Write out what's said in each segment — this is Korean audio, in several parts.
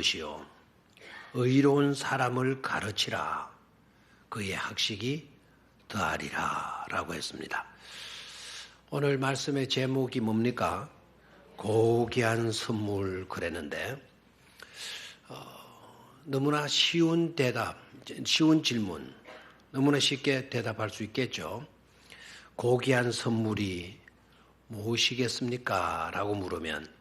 것이요 의로운 사람을 가르치라. 그의 학식이 더하리라 라고 했습니다. 오늘 말씀의 제목이 뭡니까? 고귀한 선물 그랬는데 너무나 쉬운 대답, 쉬운 질문, 너무나 쉽게 대답할 수 있겠죠. 고귀한 선물이 무엇이겠습니까? 라고 물으면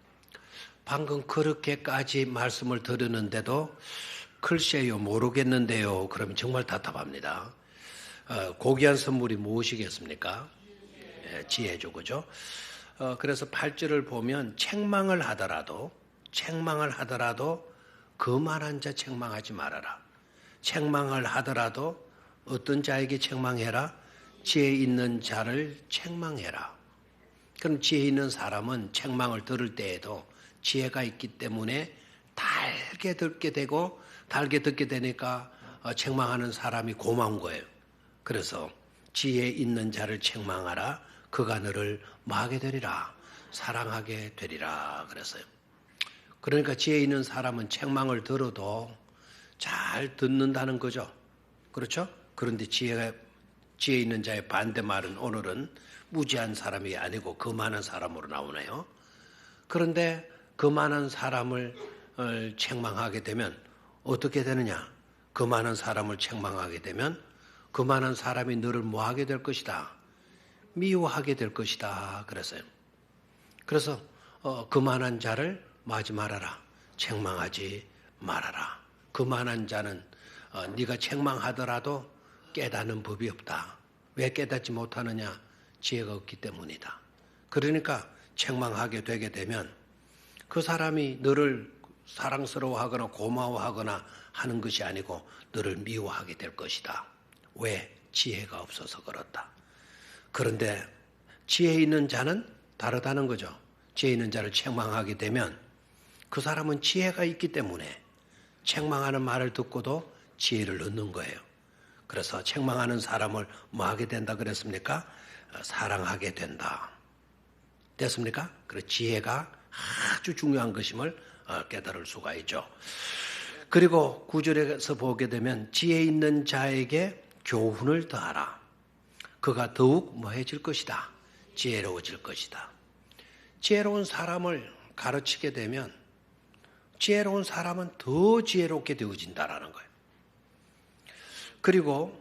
방금 그렇게까지 말씀을 들었는데도 글쎄요 모르겠는데요. 그러면 정말 답답합니다. 고귀한 선물이 무엇이겠습니까? 지혜죠, 그죠? 그래서 8절을 보면 책망을 하더라도 거만한 자 책망하지 말아라. 책망을 하더라도 어떤 자에게 책망해라? 지혜 있는 자를 책망해라. 그럼 지혜 있는 사람은 책망을 들을 때에도 지혜가 있기 때문에 달게 듣게 되니까 책망하는 사람이 고마운 거예요. 그래서 지혜 있는 자를 책망하라. 그가 너를 뭐하게 되리라? 사랑하게 되리라 그랬어요. 그러니까 지혜 있는 사람은 책망을 들어도 잘 듣는다는 거죠. 그렇죠? 그런데 지혜 있는 자의 반대말은 오늘은 무지한 사람이 아니고 거만한 사람으로 나오네요. 그런데 거만한 사람을 책망하게 되면 어떻게 되느냐? 거만한 사람을 책망하게 되면 거만한 사람이 너를 뭐하게 될 것이다? 미워하게 될 것이다 그랬어요. 그래서 거만한 자를 뭐하지 말아라? 책망하지 말아라. 거만한 자는 네가 책망하더라도 깨닫는 법이 없다. 왜 깨닫지 못하느냐? 지혜가 없기 때문이다. 그러니까 책망하게 되게 되면 그 사람이 너를 사랑스러워하거나 고마워하거나 하는 것이 아니고 너를 미워하게 될 것이다. 왜? 지혜가 없어서 그렇다. 그런데 지혜 있는 자는 다르다는 거죠. 지혜 있는 자를 책망하게 되면 그 사람은 지혜가 있기 때문에 책망하는 말을 듣고도 지혜를 얻는 거예요. 그래서 책망하는 사람을 뭐 하게 된다 그랬습니까? 사랑하게 된다. 됐습니까? 그래서 지혜가 아주 중요한 것임을 깨달을 수가 있죠. 그리고 9절에서 보게 되면 지혜 있는 자에게 교훈을 더하라. 그가 더욱 뭐해질 것이다? 지혜로워질 것이다. 지혜로운 사람을 가르치게 되면 지혜로운 사람은 더 지혜롭게 되어진다라는 거예요. 그리고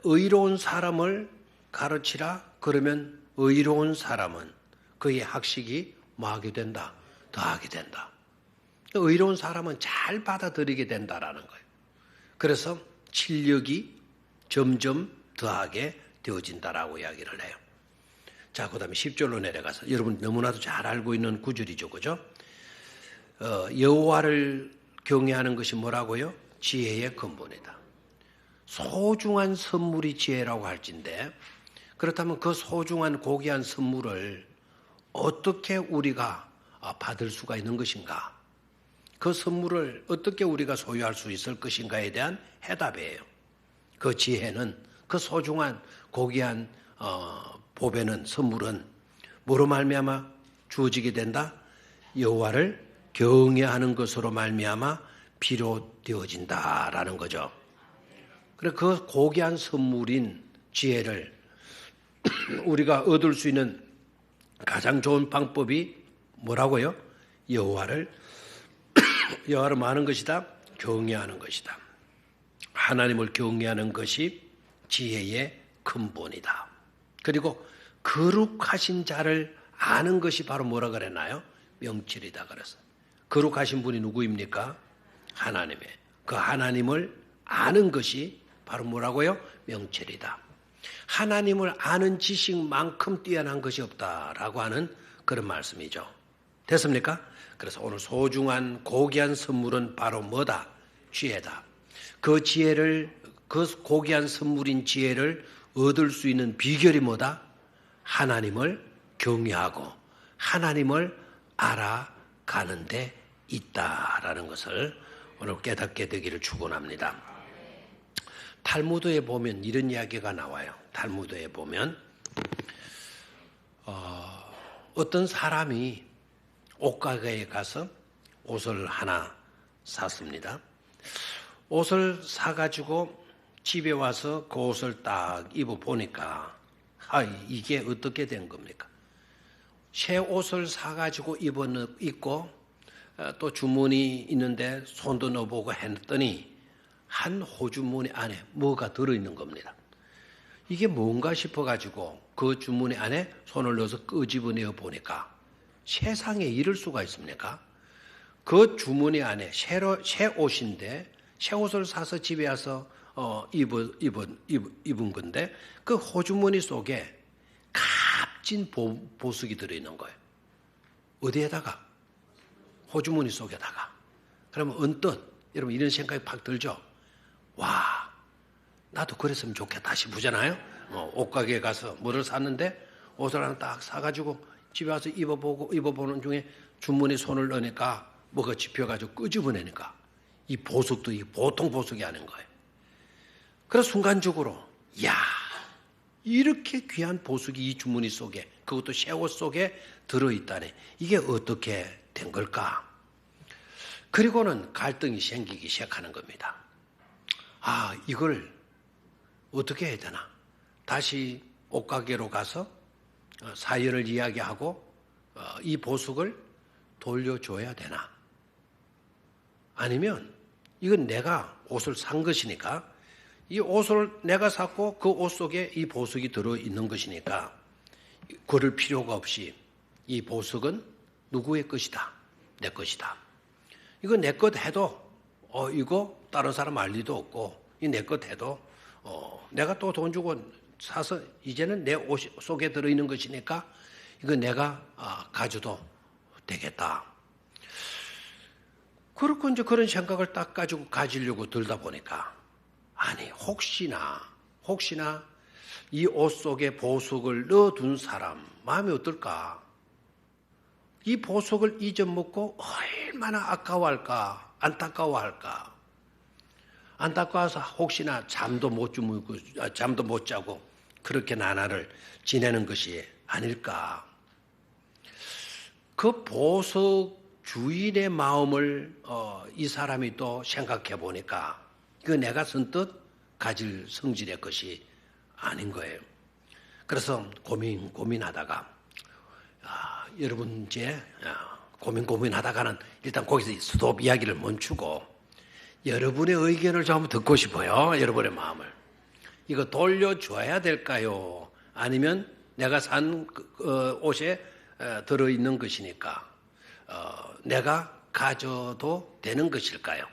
의로운 사람을 가르치라. 그러면 의로운 사람은 그의 학식이 뭐하게 된다? 더하게 된다. 의로운 사람은 잘 받아들이게 된다라는 거예요. 그래서 실력이 점점 더하게 되어진다라고 이야기를 해요. 자, 그 다음에 10절로 내려가서 여러분 너무나도 잘 알고 있는 구절이죠. 그죠? 여호와를 경외하는 것이 뭐라고요? 지혜의 근본이다. 소중한 선물이 지혜라고 할진데 그렇다면 그 소중한 고귀한 선물을 어떻게 우리가 받을 수가 있는 것인가? 그 선물을 어떻게 우리가 소유할 수 있을 것인가에 대한 해답이에요. 그 지혜는 그 소중한 고귀한 보배는 선물은 뭐로 말미암아 주어지게 된다? 여호와를 경외하는 것으로 말미암아 비롯되어진다라는 거죠. 그래 그 고귀한 선물인 지혜를 우리가 얻을 수 있는 가장 좋은 방법이 뭐라고요? 여호와를 아는 것이다. 경외하는 것이다. 하나님을 경외하는 것이 지혜의 근본이다. 그리고 거룩하신 자를 아는 것이 바로 뭐라 그랬나요? 명철이다 그랬어요. 거룩하신 분이 누구입니까? 하나님의. 그 하나님을 아는 것이 바로 뭐라고요? 명철이다. 하나님을 아는 지식만큼 뛰어난 것이 없다라고 하는 그런 말씀이죠. 됐습니까? 그래서 오늘 소중한 고귀한 선물은 바로 뭐다? 지혜다. 그 지혜를, 그 고귀한 선물인 지혜를 얻을 수 있는 비결이 뭐다? 하나님을 경외하고 하나님을 알아가는 데 있다라는 것을 오늘 깨닫게 되기를 축원합니다. 탈무드에 보면 이런 이야기가 나와요. 탈무드에 보면 어떤 사람이 옷가게에 가서 옷을 하나 샀습니다. 옷을 사가지고 집에 와서 그 옷을 딱 입어보니까 이게 어떻게 된 겁니까? 새 옷을 사가지고 입고 또 주머니 있는데 손도 넣어보고 했더니 한 호주머니 안에 뭐가 들어있는 겁니다. 이게 뭔가 싶어가지고 그 주머니 안에 손을 넣어서 끄집어내어 보니까 세상에 이럴 수가 있습니까? 그 주머니 안에 새 옷인데 새 옷을 사서 집에 와서 입은 건데 그 호주머니 속에 값진 보석이 들어있는 거예요. 어디에다가? 호주머니 속에다가. 그러면 언뜻 여러분 이런 생각이 팍 들죠? 와, 나도 그랬으면 좋겠다 싶으잖아요. 옷가게에 가서 뭐를 샀는데 옷을 하나 딱 사가지고 집에 와서 입어보는 중에 주머니 손을 넣으니까 뭐가 집혀가지고 끄집어내니까 이 보석도 이 보통 보석이 아닌 거예요. 그래서 순간적으로 야, 이렇게 귀한 보석이 이 주머니 속에 그것도 새 옷 속에 들어있다네. 이게 어떻게 된 걸까? 그리고는 갈등이 생기기 시작하는 겁니다. 이걸 어떻게 해야 되나? 다시 옷가게로 가서 사연을 이야기하고 이 보석을 돌려줘야 되나? 아니면 이건 내가 옷을 산 것이니까 이 옷을 내가 샀고 그 옷 속에 이 보석이 들어있는 것이니까 그럴 필요가 없이 이 보석은 누구의 것이다? 내 것이다. 이거 내 것 해도 이거 다른 사람 알 리도 없고 이 내 것 해도 내가 또 돈 주고 사서 이제는 내 옷 속에 들어있는 것이니까 이거 내가 가져도 되겠다. 그렇고 이제 그런 생각을 딱 가지려고 들다 보니까 아니 혹시나 이 옷 속에 보석을 넣어둔 사람 마음이 어떨까? 이 보석을 잊어먹고 얼마나 아까워할까? 안타까워할까? 안타까워서 혹시나 잠도 못 자고 그렇게 나날을 지내는 것이 아닐까? 그 보석 주인의 마음을 이 사람이 또 생각해 보니까 그 내가 선뜻 가질 성질의 것이 아닌 거예요. 그래서 고민하다가 여러분 이제 고민하다가는 일단 거기서 스톱 이야기를 멈추고 여러분의 의견을 좀 한번 듣고 싶어요. 여러분의 마음을. 이거 돌려줘야 될까요? 아니면 내가 산 옷에 들어있는 것이니까 내가 가져도 되는 것일까요?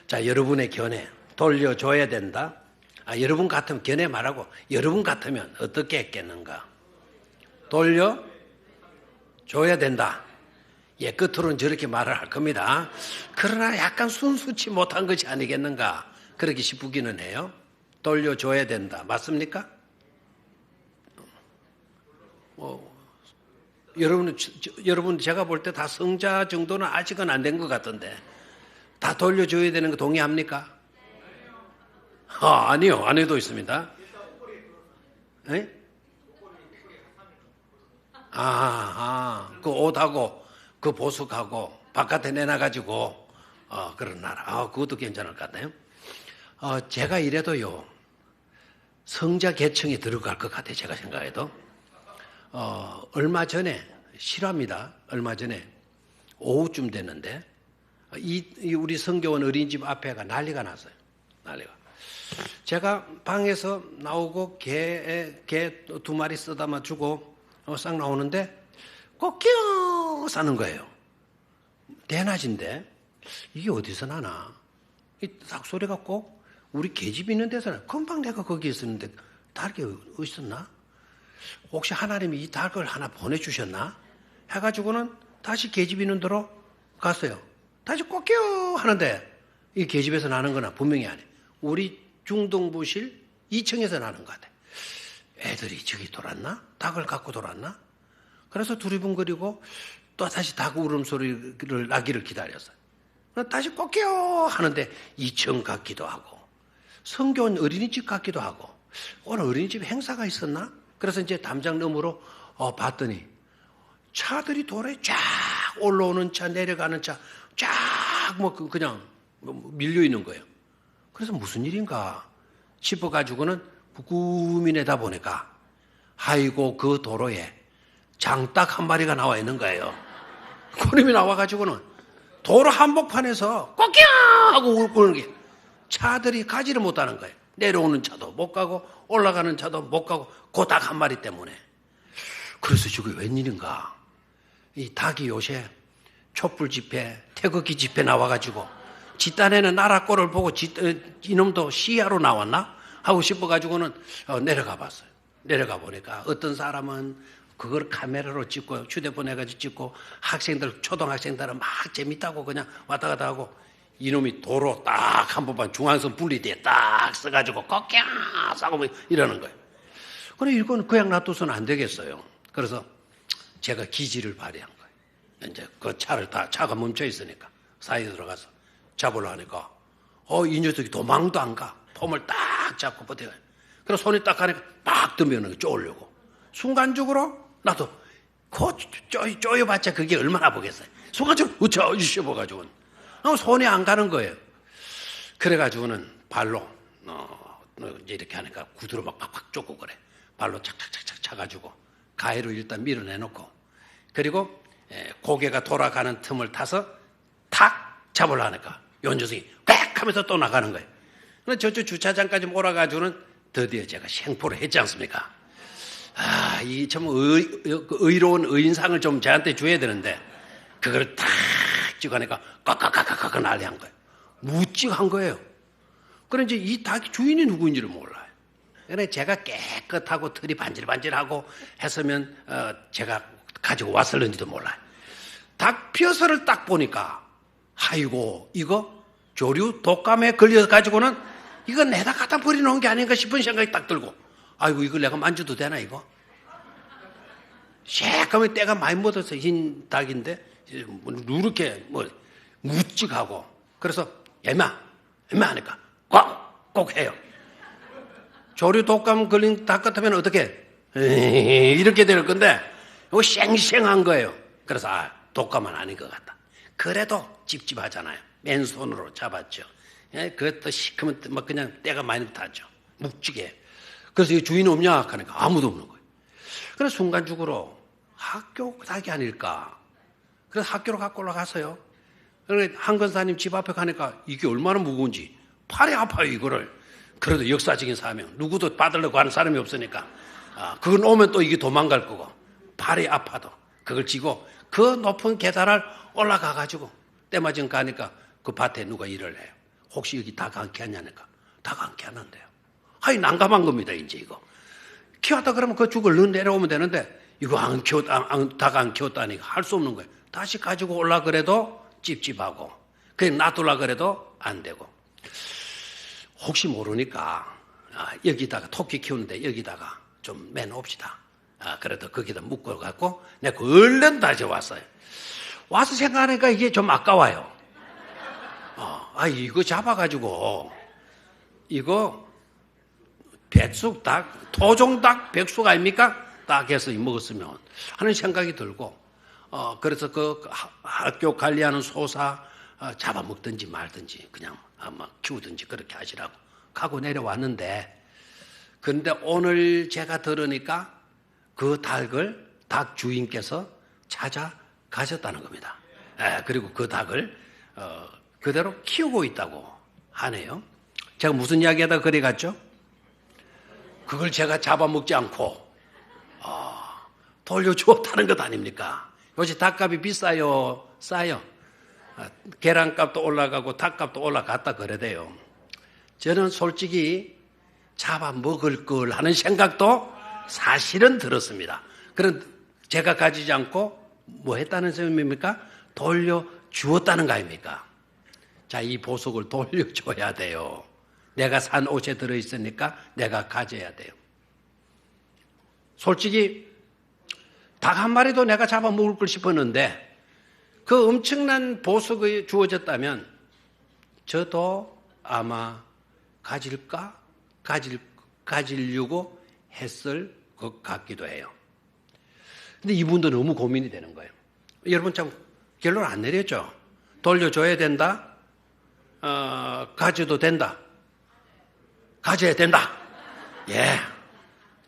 자, 여러분의 견해 돌려줘야 된다. 여러분 같으면 견해 말하고 여러분 같으면 어떻게 했겠는가? 돌려줘야 된다. 예, 끝으로는 저렇게 말을 할 겁니다. 그러나 약간 순수치 못한 것이 아니겠는가? 그렇게 싶기는 해요. 돌려줘야 된다. 맞습니까? 여러분 제가 볼 때 다 성자 정도는 아직은 안 된 것 같던데 다 돌려줘야 되는 거 동의합니까? 아니요. 안 해도 있습니다. 네? 그 옷하고 그 보석하고 바깥에 내놔가지고 그런 나라. 그것도 괜찮을 것 같네요. 제가 이래도요 성자 계층에 들어갈 것 같아요. 제가 생각해도 얼마 전에 실화입니다. 얼마 전에 오후쯤 됐는데 우리 성교원 어린이집 앞에가 난리가 났어요. 난리가. 제가 방에서 나오고 개 2마리 쓰다만 주고 싹 나오는데 꼬끼어 사는 거예요. 대낮인데 이게 어디서 나나? 이 닭소리가 꼭 우리 계집 있는 데서 나. 금방 내가 거기 있었는데 닭이 어디 있었나? 혹시 하나님이 이 닭을 하나 보내주셨나? 해가지고는 다시 계집 있는 데로 갔어요. 다시 꼬끼어 하는데 이 계집에서 나는 거나 분명히 아니에요. 우리 중동부실 2층에서 나는 것 같아요. 애들이 저기 돌았나? 닭을 갖고 돌았나? 그래서 두리번거리고 또 다시 닭 울음소리를 나기를 기다렸어요. 다시 꼬끼어 하는데 2층 같기도 하고 성교원 어린이집 같기도 하고 오늘 어린이집 행사가 있었나? 그래서 이제 담장 너머로 봤더니 차들이 도로에 쫙 올라오는 차 내려가는 차 쫙 뭐 그냥 밀려 있는 거예요. 그래서 무슨 일인가 싶어가지고는 묵묵히 내다보니까 아이고 그 도로에 장딱 한 마리가 나와 있는 거예요. 그놈이 나와가지고는 도로 한복판에서 꼬끼야 하고 울고는 게 차들이 가지를 못하는 거예요. 내려오는 차도 못 가고 올라가는 차도 못 가고 그 닭 한 마리 때문에. 그래서 저게 웬일인가. 이 닭이 요새 촛불 집회, 태극기 집회 나와가지고 지 딴에는 나라 꼴을 보고 이놈도 시야로 나왔나? 하고 싶어가지고는 내려가 봤어요. 내려가 보니까 어떤 사람은 그걸 카메라로 찍고 휴대폰 해가지고 찍고 학생들, 초등학생들은 막 재밌다고 그냥 왔다 갔다 하고 이놈이 도로 딱 한번만 중앙선 분리대에 딱 써가지고 꺾야 싸고 뭐 이러는 거예요. 그래 이건 그냥 놔둬서는 안 되겠어요. 그래서 제가 기지를 발휘한 거예요. 이제 그 차가 멈춰 있으니까 사이에 들어가서 잡으려 하니까 이 녀석이 도망도 안 가. 폼을 딱 잡고 버텨요. 그래서 손이 딱 가니까 막 들면 쪼으려고. 순간적으로 나도 쪼여봤자 그게 얼마나 보겠어요. 순간적으로 으쌰보가지고 손이 안 가는 거예요. 그래가지고는 발로 이제 이렇게 하니까 구두로 막 팍팍 쫓고 그래. 발로 착착착착 차가지고 가해로 일단 밀어내놓고 그리고 고개가 돌아가는 틈을 타서 탁 잡으려 하니까 요 녀석이 꽥 하면서 또 나가는 거예요. 저쪽 주차장까지 몰아가지고는 드디어 제가 생포를 했지 않습니까? 이 참 의로운 의인상을 좀 저한테 줘야 되는데 그걸 탁 찍어내니까 꽉꽉꽉꽉 난리한 거예요. 무찍한 거예요. 그래 이제 이 닭 주인이 누구인지를 몰라요. 그래 제가 깨끗하고 털이 반질반질하고 했으면 제가 가지고 왔을는지도 몰라요. 닭 뼈살을 딱 보니까 아이고 이거 조류 독감에 걸려가지고는 이거 내다 갖다 버려놓은 게 아닌가 싶은 생각이 딱 들고 아이고 이걸 내가 만져도 되나 이거? 쉐하면 때가 많이 묻어서 흰 닭인데 누렇게 묵직하고 그래서 애매하니까 꼭 해요. 조류 독감 걸린 닭 같으면 어떻게 이렇게 될 건데 이거 쌩쌩한 거예요. 그래서 독감은 아닌 것 같다. 그래도 찝찝하잖아요. 맨손으로 잡았죠. 그것도 시커먼 막 그냥 때가 많이 타죠. 묵직해. 그래서 이 주인 없냐 하니까 아무도 없는 거예요. 그래서 순간적으로 학교 닭이 아닐까. 그래서 학교로 갖고 올라갔어요. 그러니까 한 권사님 집 앞에 가니까 이게 얼마나 무거운지 팔이 아파요 이거를. 그래도 역사적인 사명. 누구도 받으려고 하는 사람이 없으니까. 그건 오면 또 이게 도망갈 거고 팔이 아파도 그걸 쥐고 그 높은 계단을 올라가가지고 때마침 가니까 그 밭에 누가 일을 해요. 혹시 여기 닭 안 키웠냐니까 닭 안 키웠는데요. 난감한 겁니다 이제 이거. 키웠다 그러면 그 죽을 넣어 내려오면 되는데 이거 닭 안 키웠다니까 할 수 없는 거예요. 다시 가지고 올라 그래도 찝찝하고 그냥 놔둘라 그래도 안 되고 혹시 모르니까 여기다가 토끼 키우는데 여기다가 좀 매놓읍시다. 그래도 거기다 묶어갖고 내가 얼른 다시 왔어요. 와서 생각하니까 이게 좀 아까워요. 이거 잡아가지고 이거 백숙 닭, 토종닭 백숙 아닙니까? 딱 해서 먹었으면 하는 생각이 들고 그래서 그 학교 관리하는 소사 잡아먹든지 말든지 그냥 아마 키우든지 그렇게 하시라고 가고 내려왔는데 그런데 오늘 제가 들으니까 그 닭을 닭 주인께서 찾아가셨다는 겁니다. 그리고 그 닭을 그대로 키우고 있다고 하네요. 제가 무슨 이야기하다 그래 갔죠? 그걸 제가 잡아먹지 않고 돌려주었다는 것 아닙니까? 요새 닭값이 비싸요? 싸요? 계란값도 올라가고 닭값도 올라갔다 그래대요. 저는 솔직히 잡아먹을 걸 하는 생각도 사실은 들었습니다. 그런 제가 가지지 않고 뭐 했다는 셈입니까? 돌려주었다는 거 아닙니까? 자, 이 보석을 돌려줘야 돼요. 내가 산 옷에 들어있으니까 내가 가져야 돼요. 솔직히 닭 한 마리도 내가 잡아먹을 걸 싶었는데 그 엄청난 보석이 주어졌다면 저도 아마 가지려고 했을 것 같기도 해요. 근데 이분도 너무 고민이 되는 거예요. 여러분 참 결론 안 내렸죠? 돌려줘야 된다? 가져도 된다? 가져야 된다. 예.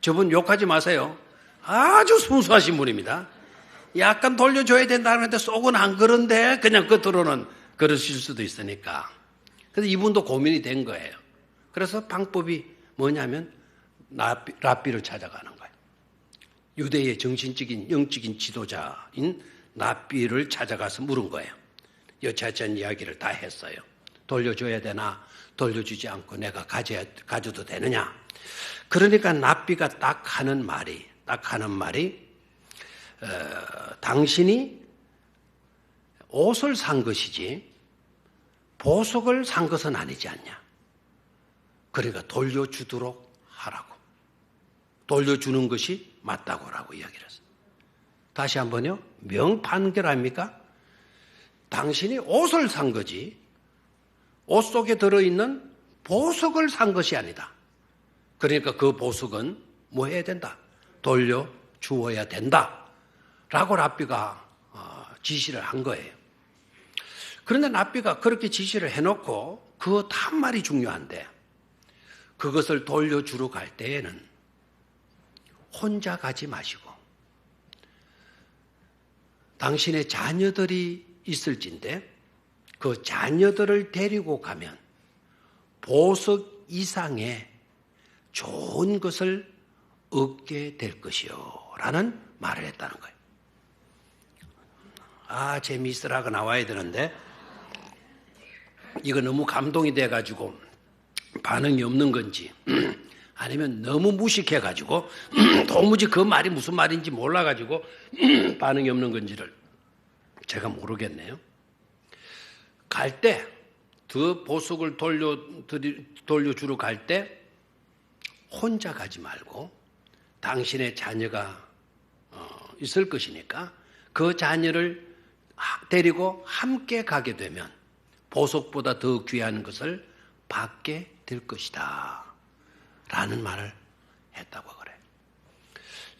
저분 욕하지 마세요. 아주 순수하신 분입니다. 약간 돌려줘야 된다는데 속은 안 그런데 그냥 겉으로는 그러실 수도 있으니까. 그래서 이분도 고민이 된 거예요. 그래서 방법이 뭐냐면 랍비를 찾아가는 거예요. 유대의 정신적인 영적인 지도자인 랍비를 찾아가서 물은 거예요. 여차전 이야기를 다 했어요. 돌려줘야 되나 돌려주지 않고 내가 가져도 되느냐. 그러니까 랍비가 딱 하는 말이 당신이 옷을 산 것이지 보석을 산 것은 아니지 않냐. 그러니까 돌려주도록 하라고. 돌려주는 것이 맞다고라고 이야기를 했어요. 다시 한번요. 명판결 아닙니까? 당신이 옷을 산 거지 옷 속에 들어있는 보석을 산 것이 아니다. 그러니까 그 보석은 뭐 해야 된다? 돌려주어야 된다. 라고 랍비가 지시를 한 거예요. 그런데 랍비가 그렇게 지시를 해놓고 그 다음 말이 중요한데 그것을 돌려주러 갈 때에는 혼자 가지 마시고 당신의 자녀들이 있을진데 그 자녀들을 데리고 가면 보석 이상의 좋은 것을 얻게 될 것이요 라는 말을 했다는 거예요. 재미있으라고 나와야 되는데 이거 너무 감동이 돼가지고 반응이 없는 건지 아니면 너무 무식해가지고 도무지 그 말이 무슨 말인지 몰라가지고 반응이 없는 건지를 제가 모르겠네요. 갈 때 그 보석을 돌려주러 갈 때 혼자 가지 말고 당신의 자녀가 있을 것이니까 그 자녀를 데리고 함께 가게 되면 보석보다 더 귀한 것을 받게 될 것이다 라는 말을 했다고 그래요.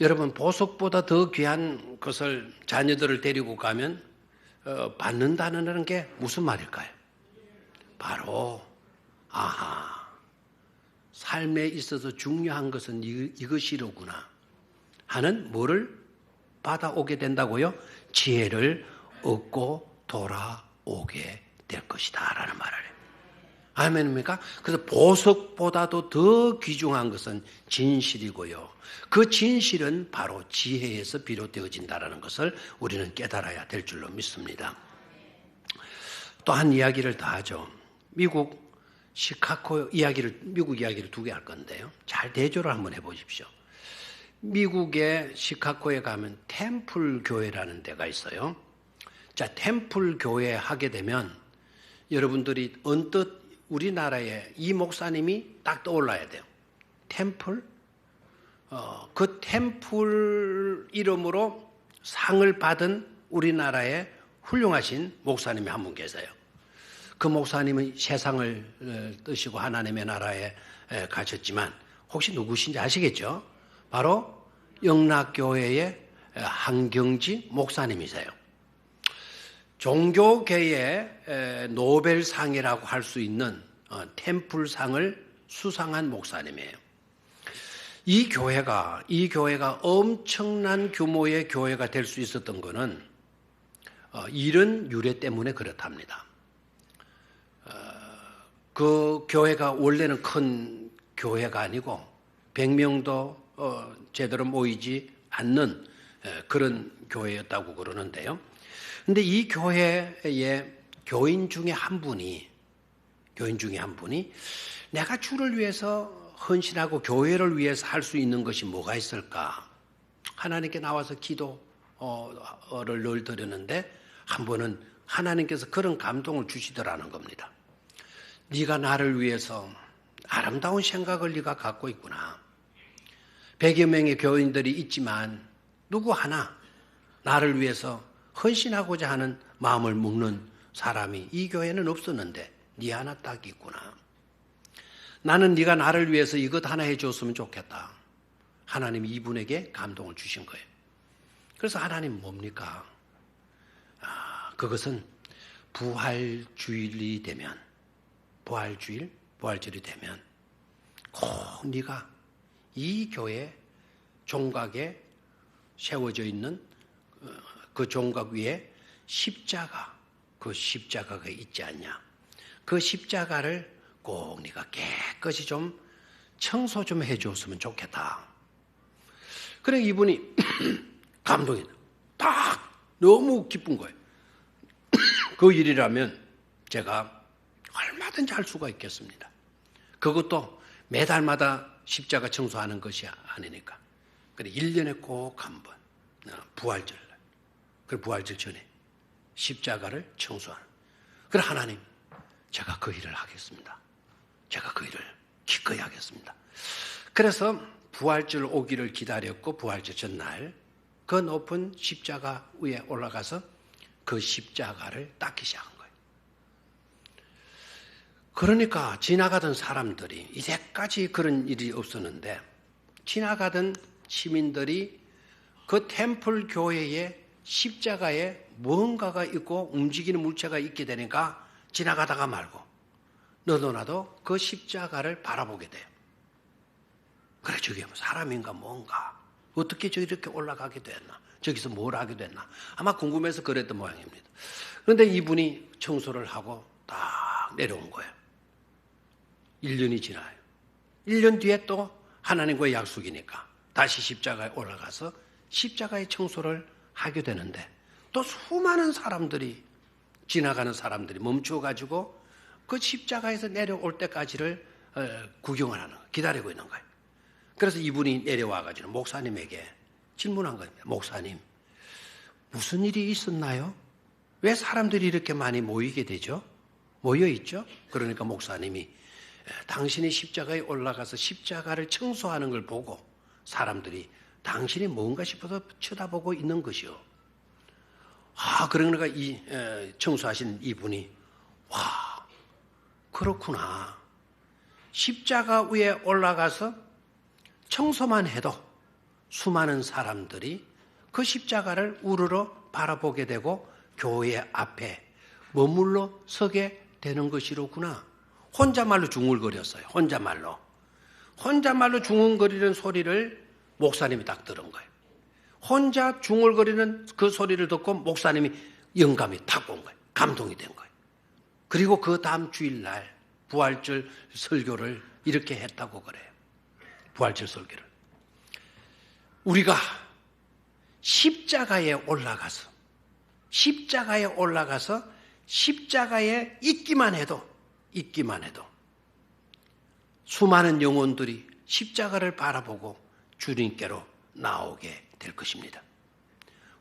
여러분 보석보다 더 귀한 것을 자녀들을 데리고 가면 받는다는 게 무슨 말일까요? 바로 삶에 있어서 중요한 것은 이것이로구나 하는 뭐를 받아오게 된다고요? 지혜를 얻고 돌아오게 될 것이다 라는 말을 해요. 아멘입니까? 그래서 보석보다도 더 귀중한 것은 진실이고요. 그 진실은 바로 지혜에서 비롯되어진다는 것을 우리는 깨달아야 될 줄로 믿습니다. 또 한 이야기를 더 하죠. 미국 이야기를 두 개 할 건데요. 잘 대조를 한번 해보십시오. 미국의 시카고에 가면 템플 교회라는 데가 있어요. 자, 템플 교회 하게 되면 여러분들이 언뜻 우리나라에 이 목사님이 딱 떠올라야 돼요. 템플? 그 템플 이름으로 상을 받은 우리나라의 훌륭하신 목사님이 한 분 계세요. 그 목사님은 세상을 뜨시고 하나님의 나라에 가셨지만 혹시 누구신지 아시겠죠? 바로 영락교회의 한경지 목사님이세요. 종교계의 노벨상이라고 할 수 있는 템플상을 수상한 목사님이에요. 이 교회가 엄청난 규모의 교회가 될 수 있었던 것은 이런 유래 때문에 그렇답니다. 그 교회가 원래는 큰 교회가 아니고 100명도 제대로 모이지 않는 그런 교회였다고 그러는데요. 근데 이 교회의 교인 중에 한 분이 내가 주를 위해서 헌신하고 교회를 위해서 할 수 있는 것이 뭐가 있을까? 하나님께 나와서 기도를 늘 드렸는데 한 번은 하나님께서 그런 감동을 주시더라는 겁니다. 네가 나를 위해서 아름다운 생각을 네가 갖고 있구나. 100여 명의 교인들이 있지만 누구 하나 나를 위해서 헌신하고자 하는 마음을 먹는 사람이 이 교회는 없었는데 네 하나 딱 있구나. 나는 네가 나를 위해서 이것 하나 해줬으면 좋겠다. 하나님이 이분에게 감동을 주신 거예요. 그래서 하나님 뭡니까? 그것은 부활주일이 되면, 부활절이 되면 꼭 네가 이 교회 종각에 세워져 있는 그 종각 위에 십자가, 그 십자가가 있지 않냐. 그 십자가를 꼭 네가 깨끗이 좀 청소 좀 해줬으면 좋겠다. 그래 이분이 감동이 딱 너무 기쁜 거예요. 그 일이라면 제가 얼마든지 할 수가 있겠습니다. 그것도 매달마다 십자가 청소하는 것이 아니니까. 그래 1년에 꼭 한 번 부활절, 그 부활절 전에 십자가를 청소하는. 그래 하나님, 제가 그 일을 하겠습니다. 제가 그 일을 기꺼이 하겠습니다. 그래서 부활절 오기를 기다렸고 부활절 전날 그 높은 십자가 위에 올라가서 그 십자가를 닦기 시작한 거예요. 그러니까 지나가던 사람들이, 이제까지 그런 일이 없었는데 지나가던 시민들이 그 템플 교회의 십자가에 뭔가가 있고 움직이는 물체가 있게 되니까 지나가다가 말고 너도 나도 그 십자가를 바라보게 돼요. 그래 저게 사람인가 뭔가, 어떻게 저 이렇게 올라가게 됐나, 저기서 뭘 하게 됐나, 아마 궁금해서 그랬던 모양입니다. 그런데 이분이 청소를 하고 딱 내려온 거예요. 1년이 지나요. 1년 뒤에 또 하나님과의 약속이니까 다시 십자가에 올라가서 십자가의 청소를 하게 되는데 또 수많은 사람들이, 지나가는 사람들이 멈춰가지고 그 십자가에서 내려올 때까지를 구경을 하는 거예요. 기다리고 있는 거예요. 그래서 이분이 내려와가지고 목사님에게 질문한 겁니다. 목사님, 무슨 일이 있었나요? 왜 사람들이 이렇게 많이 모이게 되죠? 모여있죠? 그러니까 목사님이 당신이 십자가에 올라가서 십자가를 청소하는 걸 보고 사람들이 당신이 뭔가 싶어서 쳐다보고 있는 것이요. 그러니까 이 청소하신 이분이, 와, 그렇구나. 십자가 위에 올라가서 청소만 해도 수많은 사람들이 그 십자가를 우러러 바라보게 되고 교회 앞에 머물러 서게 되는 것이로구나. 혼자말로 중얼거렸어요. 혼자말로 중얼거리는 소리를 목사님이 딱 들은 거예요. 혼자 중얼거리는 그 소리를 듣고 목사님이 영감이 탁 온 거예요. 감동이 된 거예요. 그리고 그 다음 주일날 부활절 설교를 이렇게 했다고 그래요. 부활절 설교를. 우리가 십자가에 올라가서 십자가에 있기만 해도 수많은 영혼들이 십자가를 바라보고 주님께로 나오게 될 것입니다.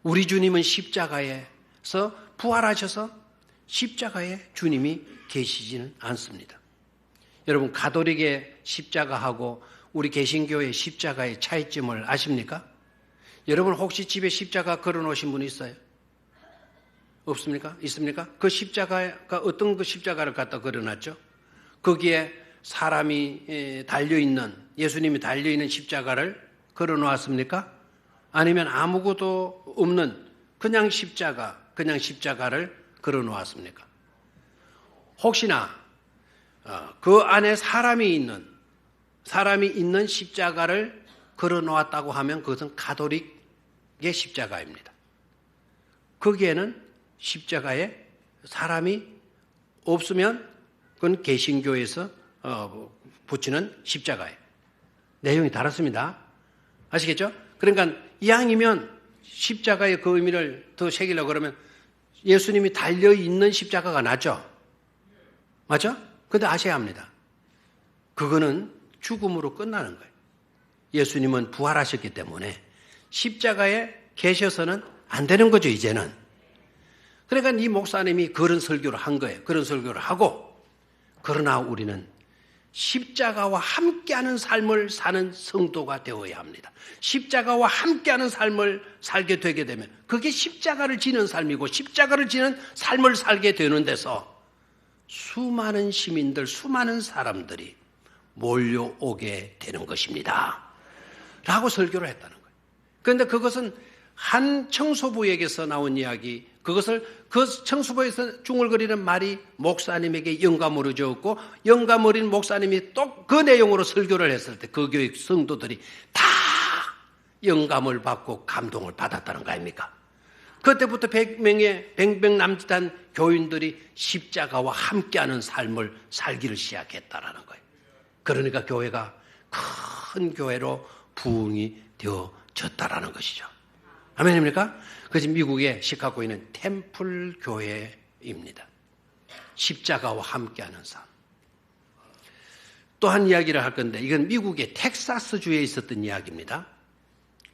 우리 주님은 십자가에서 부활하셔서 십자가에 주님이 계시지는 않습니다. 여러분, 가톨릭의 십자가하고 우리 개신교의 십자가의 차이점을 아십니까? 여러분 혹시 집에 십자가 걸어놓으신 분 있어요? 없습니까? 있습니까? 그 십자가가 어떤 그 십자가를 갖다 걸어놨죠? 거기에 사람이 달려있는, 예수님이 달려있는 십자가를 걸어놓았습니까? 아니면 아무것도 없는 그냥 십자가를 걸어놓았습니까? 혹시나 그 안에 사람이 있는 십자가를 걸어놓았다고 하면 그것은 가톨릭의 십자가입니다. 거기에는 십자가에 사람이 없으면 그건 개신교에서 붙이는 십자가예요. 내용이 다릅니다. 아시겠죠? 그러니까 이왕이면 십자가의 그 의미를 더 새기려고 그러면 예수님이 달려있는 십자가가 낫죠? 맞죠? 근데 아셔야 합니다. 그거는 죽음으로 끝나는 거예요. 예수님은 부활하셨기 때문에 십자가에 계셔서는 안 되는 거죠, 이제는. 그러니까 이 목사님이 그런 설교를 한 거예요. 그런 설교를 하고, 그러나 우리는 십자가와 함께하는 삶을 사는 성도가 되어야 합니다. 십자가와 함께하는 삶을 살게 되게 되면 그게 십자가를 지는 삶이고, 십자가를 지는 삶을 살게 되는 데서 수많은 시민들, 수많은 사람들이 몰려오게 되는 것입니다. 라고 설교를 했다는 거예요. 그런데 그것은 한 청소부에게서 나온 이야기, 그것을 그 청수부에서 중얼거리는 말이 목사님에게 영감으로 주었고 영감 어린 목사님이 또 그 내용으로 설교를 했을 때 그 교회 성도들이 다 영감을 받고 감동을 받았다는 거 아닙니까? 그때부터 100명의 백명남짓한 교인들이 십자가와 함께하는 삶을 살기를 시작했다라는 거예요. 그러니까 교회가 큰 교회로 부흥이 되어졌다라는 것이죠. 아멘입니까? 그것이 미국의 시카고에 있는 템플 교회입니다. 십자가와 함께하는 삶. 또 한 이야기를 할 건데 이건 미국의 텍사스주에 있었던 이야기입니다.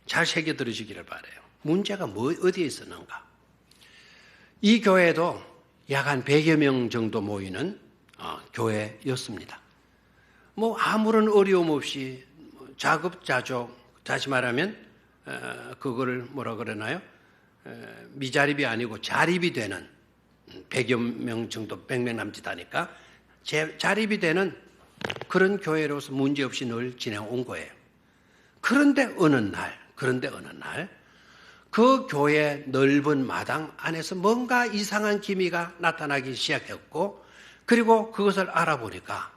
잘 새겨 들으시기를 바라요. 문제가 어디에 있었는가? 이 교회도 약 한 100여 명 정도 모이는 교회였습니다. 뭐 아무런 어려움 없이 자급자족, 다시 말하면 그거를 뭐라 그러나요? 미자립이 아니고 자립이 되는 100여 명 정도, 100명 남짓하니까 자립이 되는 그런 교회로서 문제없이 늘 지내온 거예요. 그런데 어느 날 그 교회 넓은 마당 안에서 뭔가 이상한 기미가 나타나기 시작했고 그리고 그것을 알아보니까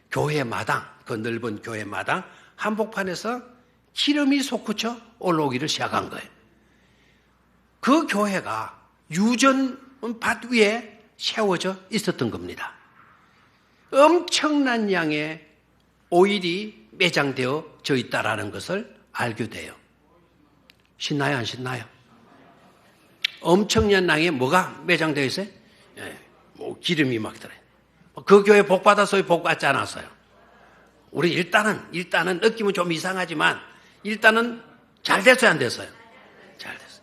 교회 마당, 그 넓은 교회 마당 한복판에서 기름이 솟구쳐 올라오기를 시작한 거예요. 그 교회가 유전밭 위에 세워져 있었던 겁니다. 엄청난 양의 오일이 매장되어져 있다라는 것을 알게 돼요. 신나요, 안 신나요? 엄청난 양의 뭐가 매장되어 있어요? 뭐 기름이 막 들어요. 그 교회 복 받았어요, 복 받지 않았어요? 우리 일단은 느낌은 좀 이상하지만 일단은 잘 됐어요, 안 됐어요? 잘 됐어요.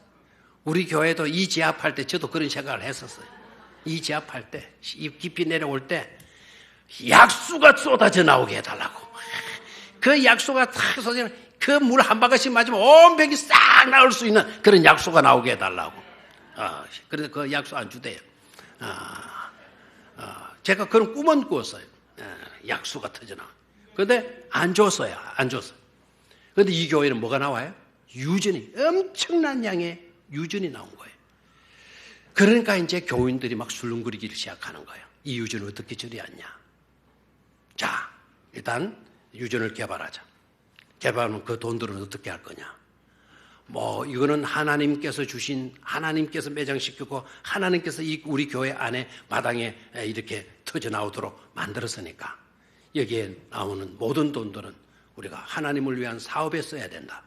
우리 교회도 이 지압할 때 저도 그런 생각을 했었어요. 이 지압할 때, 이 깊이 내려올 때 약수가 쏟아져 나오게 해달라고. 그 약수가 탁 쏟아지면 그 물 한 바가지씩 맞으면 온 병이 싹 나올 수 있는 그런 약수가 나오게 해달라고. 그래서 그 약수 안 주대요. 제가 그런 꿈은 꾸었어요. 약수가 터져나와. 그런데 안 줬어요. 그런데 이 교회는 뭐가 나와요? 유전이, 엄청난 양의 유전이 나온 거예요. 그러니까 이제 교인들이 막 술렁거리기를 시작하는 거예요. 이 유전을 어떻게 처리하냐. 자, 일단 유전을 개발하자. 개발하면 그 돈들은 어떻게 할 거냐. 뭐 이거는 하나님께서 주신, 하나님께서 매장시키고 하나님께서 우리 교회 안에 마당에 이렇게 터져 나오도록 만들었으니까 여기에 나오는 모든 돈들은 우리가 하나님을 위한 사업에 써야 된다.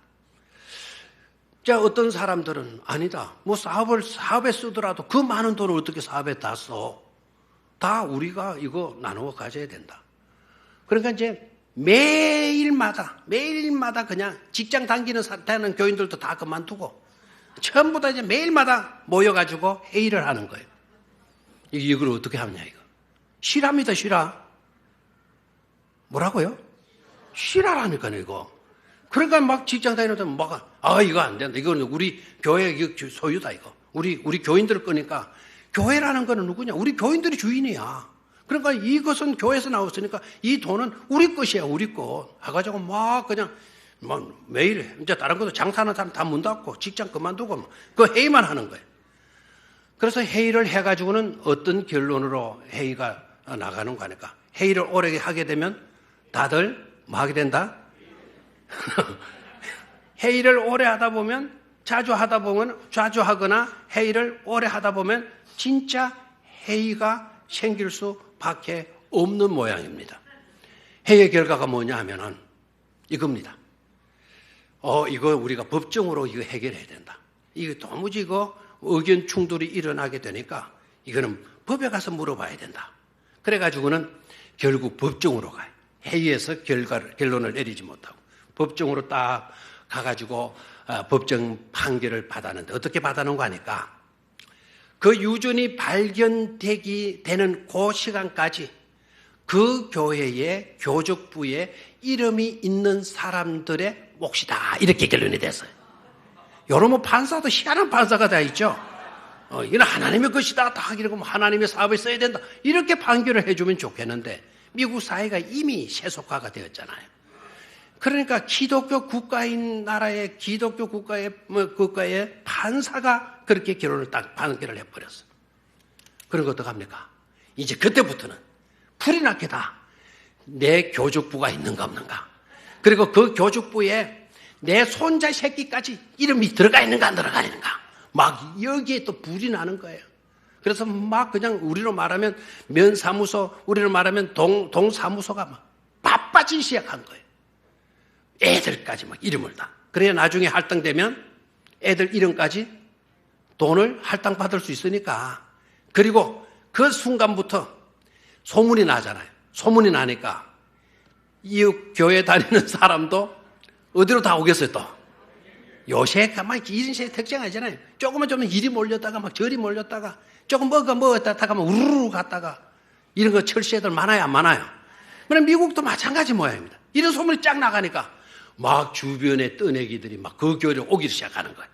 자, 어떤 사람들은 아니다. 뭐 사업에 쓰더라도 그 많은 돈을 어떻게 사업에 다 써? 다 우리가 이거 나누어 가져야 된다. 그러니까 이제 매일마다 그냥 직장 다니는 교인들도 다 그만두고 전부 다 이제 매일마다 모여가지고 회의를 하는 거예요. 이걸 어떻게 하느냐, 이거. 실화입니다, 실화. 뭐라고요? 실화라니까요, 이거. 그러니까 막 직장 다니는 이거 안 된다. 이거는 우리 교회 소유다, 이거. 우리 교인들 거니까. 교회라는 거는 누구냐? 우리 교인들이 주인이야. 그러니까 이것은 교회에서 나왔으니까 이 돈은 우리 것이야, 우리 것. 해가지고 막 그냥 매일 이제 다른 것도 장사하는 사람 다 문 닫고 직장 그만두고 그 회의만 하는 거예요. 그래서 회의를 해가지고는 어떤 결론으로 회의가 나가는 거니까 회의를 오래 하게 되면 다들 뭐 하게 된다? 회의를 오래 하다 보면 자주 하거나 회의를 오래 하다 보면 진짜 회의가 생길 수밖에 없는 모양입니다. 회의의 결과가 뭐냐 하면은 이겁니다. 이거 우리가 법정으로 이거 해결해야 된다. 이거 도무지 이거 의견 충돌이 일어나게 되니까 이거는 법에 가서 물어봐야 된다. 그래가지고는 결국 법정으로 가요. 회의에서 결론을 내리지 못하고 법정으로 딱 가가지고 법정 판결을 받았는데 어떻게 받아놓은 거 아니까 그 유전이 되는 그 시간까지 그 교회의 교적부에 이름이 있는 사람들의 몫이다. 이렇게 결론이 됐어요. 여러분 판사도 희한한 판사가 다 있죠. 이건 하나님의 것이다. 다 이러고 하나님의 사업에 써야 된다. 이렇게 판결을 해주면 좋겠는데 미국 사회가 이미 세속화가 되었잖아요. 그러니까 기독교 국가인 나라의 기독교 국가의 판사가 그렇게 판결을 해버렸어요. 그런 거 어떡합니까? 이제 그때부터는 풀이 났겠다. 내 교육부가 있는가 없는가. 그리고 그 교육부에 내 손자 새끼까지 이름이 들어가 있는가 안 들어가 있는가. 막 여기에 또 불이 나는 거예요. 그래서 막 그냥 우리로 말하면 면사무소, 우리로 말하면 동사무소가 막 바빠지기 시작한 거예요. 애들까지 막 이름을 다. 그래야 나중에 할당되면 애들 이름까지 돈을 할당받을 수 있으니까. 그리고 그 순간부터 소문이 나잖아요. 소문이 나니까 이 교회 다니는 사람도 어디로 다 오겠어요 또. 요새가 막 이런 식의 특징 아니잖아요. 조금만 좀 이리 몰렸다가 막 저리 몰렸다가 조금 먹었다가 막 우르르 갔다가 이런 거 철시 애들 많아요 안 많아요? 그럼 미국도 마찬가지 모양입니다. 이런 소문이 쫙 나가니까 막 주변의 떠내기들이 막 그 교회로 오기 시작하는 거예요.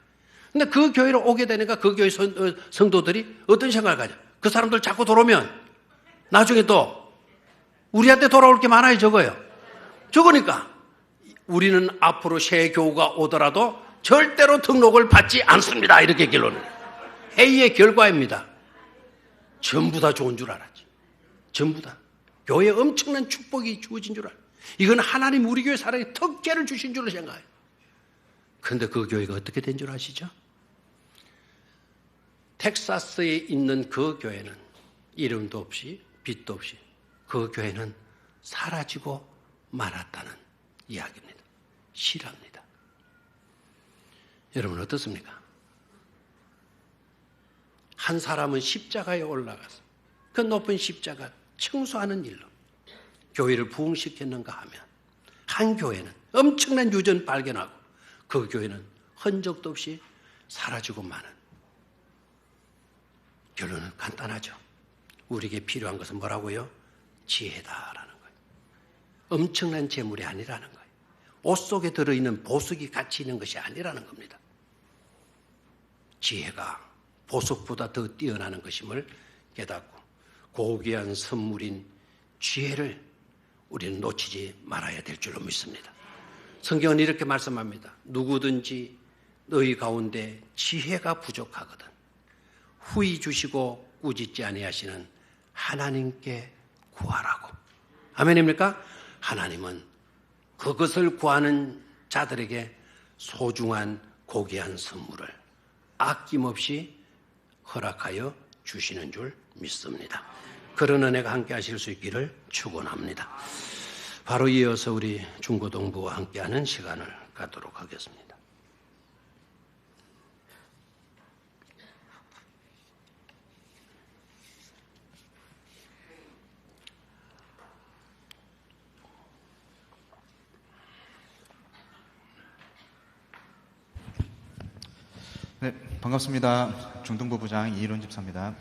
근데 그 교회로 오게 되니까 그 교회 성도들이 어떤 생각을 가져? 그 사람들 자꾸 돌아오면 나중에 또 우리한테 돌아올 게 많아요 적어요. 적으니까 우리는 앞으로 새 교우가 오더라도 절대로 등록을 받지 않습니다. 이렇게 결론을. 회의의 결과입니다. 전부 다 좋은 줄 알았지. 전부 다. 교회에 엄청난 축복이 주어진 줄 알아요. 이건 하나님 우리 교회 사람에게 특権을 주신 줄로 생각해요. 그런데 그 교회가 어떻게 된 줄 아시죠? 텍사스에 있는 그 교회는 이름도 없이 빛도 없이 그 교회는 사라지고 말았다는 이야기입니다. 실화입니다. 여러분 어떻습니까? 한 사람은 십자가에 올라가서 그 높은 십자가 청소하는 일로 교회를 부흥시켰는가 하면 한 교회는 엄청난 유전 발견하고 그 교회는 흔적도 없이 사라지고 마는. 결론은 간단하죠. 우리에게 필요한 것은 뭐라고요? 지혜다라는 거예요. 엄청난 재물이 아니라는 거예요. 옷 속에 들어있는 보석이 가치 있는 것이 아니라는 겁니다. 지혜가 보석보다 더 뛰어나는 것임을 깨닫고 고귀한 선물인 지혜를 우리는 놓치지 말아야 될 줄로 믿습니다. 성경은 이렇게 말씀합니다. 누구든지 너희 가운데 지혜가 부족하거든 후히 주시고 꾸짖지 아니하시는 하나님께 구하라고. 아멘입니까? 하나님은 그것을 구하는 자들에게 소중한 고귀한 선물을 아낌없이 허락하여 주시는 줄 믿습니다. 그런 은혜가 함께 하실 수 있기를 축원합니다. 바로 이어서 우리 중고동부와 함께하는 시간을 갖도록 하겠습니다. 네, 반갑습니다. 중등부 부장 이일훈 집사입니다.